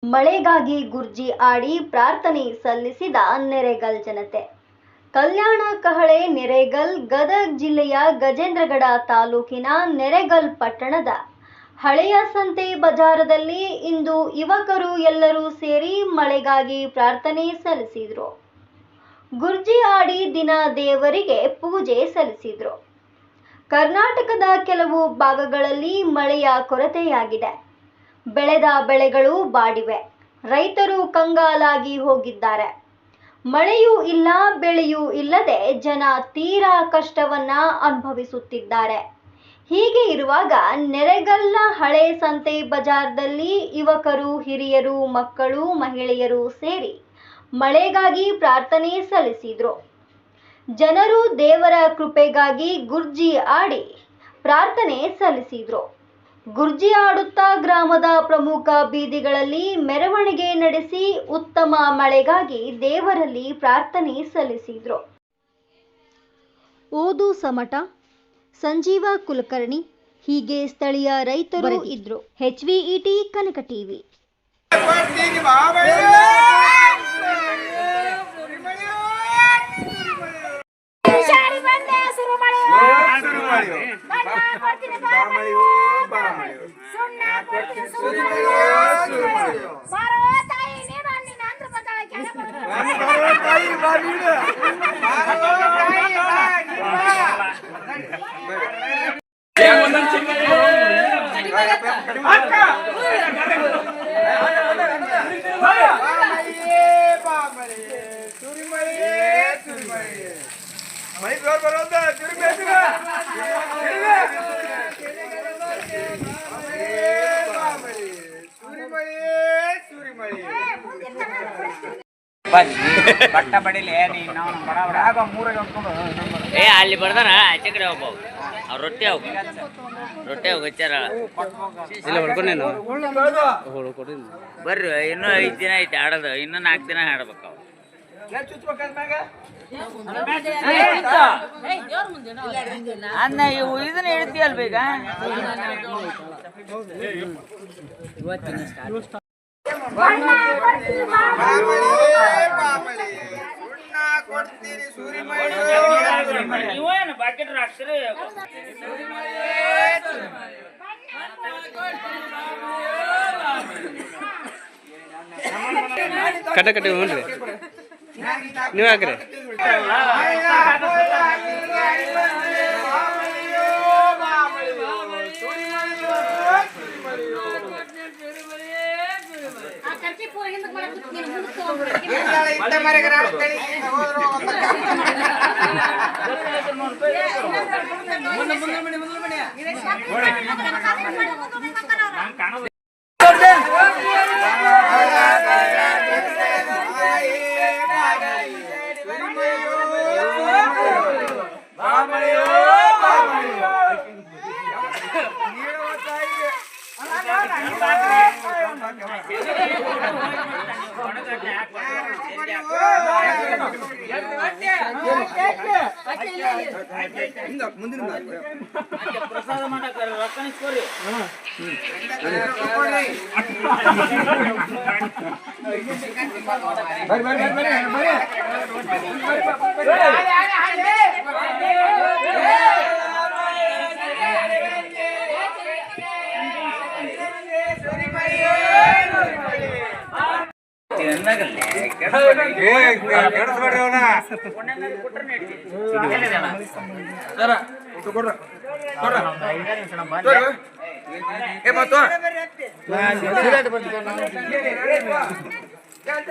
ಮಳೆಗಾಗಿ ಗುರ್ಜಿ ಆಡಿ ಪ್ರಾರ್ಥನೆ ಸಲ್ಲಿಸಿದ ನೆರೆಗಲ್ ಜನತೆ. ಕಲ್ಯಾಣ ಕಹಳೆ ನೆರೆಗಲ್ ಗದಗ ಜಿಲ್ಲೆಯ ಗಜೇಂದ್ರಗಡ ತಾಲೂಕಿನ ನೆರೆಗಲ್ ಪಟ್ಟಣದ ಹಳೆಯ ಸಂತೆ ಬಜಾರದಲ್ಲಿ ಇಂದು ಯುವಕರು ಎಲ್ಲರೂ ಸೇರಿ ಮಳೆಗಾಗಿ ಪ್ರಾರ್ಥನೆ ಸಲ್ಲಿಸಿದರು. ಗುರ್ಜಿ ಆಡಿ ದಿನ ದೇವರಿಗೆ ಪೂಜೆ ಸಲ್ಲಿಸಿದರು. ಕರ್ನಾಟಕದ ಕೆಲವು ಭಾಗಗಳಲ್ಲಿ ಮಳೆಯ ಕೊರತೆಯಾಗಿದೆ. ಬೆಳೆದ ಬೆಳೆಗಳು ಬಾಡಿವೆ. ರೈತರು ಕಂಗಾಲಾಗಿ ಹೋಗಿದ್ದಾರೆ. ಮಳೆಯೂ ಇಲ್ಲ, ಬೆಳೆಯೂ ಇಲ್ಲದೆ ಜನ ತೀರಾ ಕಷ್ಟವನ್ನ ಅನುಭವಿಸುತ್ತಿದ್ದಾರೆ. ಹೀಗೆ ಇರುವಾಗ ನೆರೆಗಲ್ನ ಹಳೆ ಸಂತೆ ಬಜಾರ್ದಲ್ಲಿ ಯುವಕರು, ಹಿರಿಯರು, ಮಕ್ಕಳು, ಮಹಿಳೆಯರು ಸೇರಿ ಮಳೆಗಾಗಿ ಪ್ರಾರ್ಥನೆ ಸಲ್ಲಿಸಿದರು. ಜನರು ದೇವರ ಕೃಪೆಗಾಗಿ ಗುರ್ಜಿ ಆಡಿ ಪ್ರಾರ್ಥನೆ ಸಲ್ಲಿಸಿದರು. ಗುರ್ಜಿ ಆಡುತ್ತಾ ಗ್ರಾಮದ ಪ್ರಮುಖ ಬೀದಿಗಳಲ್ಲಿ ಮೆರವಣಿಗೆ ನಡೆಸಿ ಉತ್ತಮ ಮಳೆಗಾಗಿ ದೇವರಲ್ಲಿ ಪ್ರಾರ್ಥನೆ ಸಲ್ಲಿಸಿದರು. ಓದು ಸಮಟ, ಸಂಜೀವ ಕುಲಕರ್ಣಿ, ಹೀಗೆ ಸ್ಥಳೀಯ ರೈತರು ಇದ್ರು. HVET Kanaka TV. ಬಟ್ಟ ಬಡಿಲಿ ಏ ಅಲ್ಲಿ ಬರ್ದಾರ ಆಚೆ ಕಡೆ ಹೋಗ್ಬ ಅವ್ರು ರೊಟ್ಟಿ ಹೋಗ್ಚಾರ ಬರ್ರಿ. ಇನ್ನೂ 5 ದಿನ ಐತಿ ಆಡೋದು, ಇನ್ನೂ 4 ದಿನ ಆಡ್ಬೇಕು. ಅನ್ನ ಇವು ಇದನ್ನ ಹೇಳ್ತೀಯಲ್ವ ಈಗ. ಬಾಕೆಟ್ ಹಾಕ್ತೀರಿ ಕಟ್ಟ ನೋಡ್ರಿ, ನೀವು ಹಾಕ್ರಿ. ಪ್ರಸಾದ ಮಾಡಕ ರೊಕ್ಕನಿಸ್ಕೋರಿ. ಸರ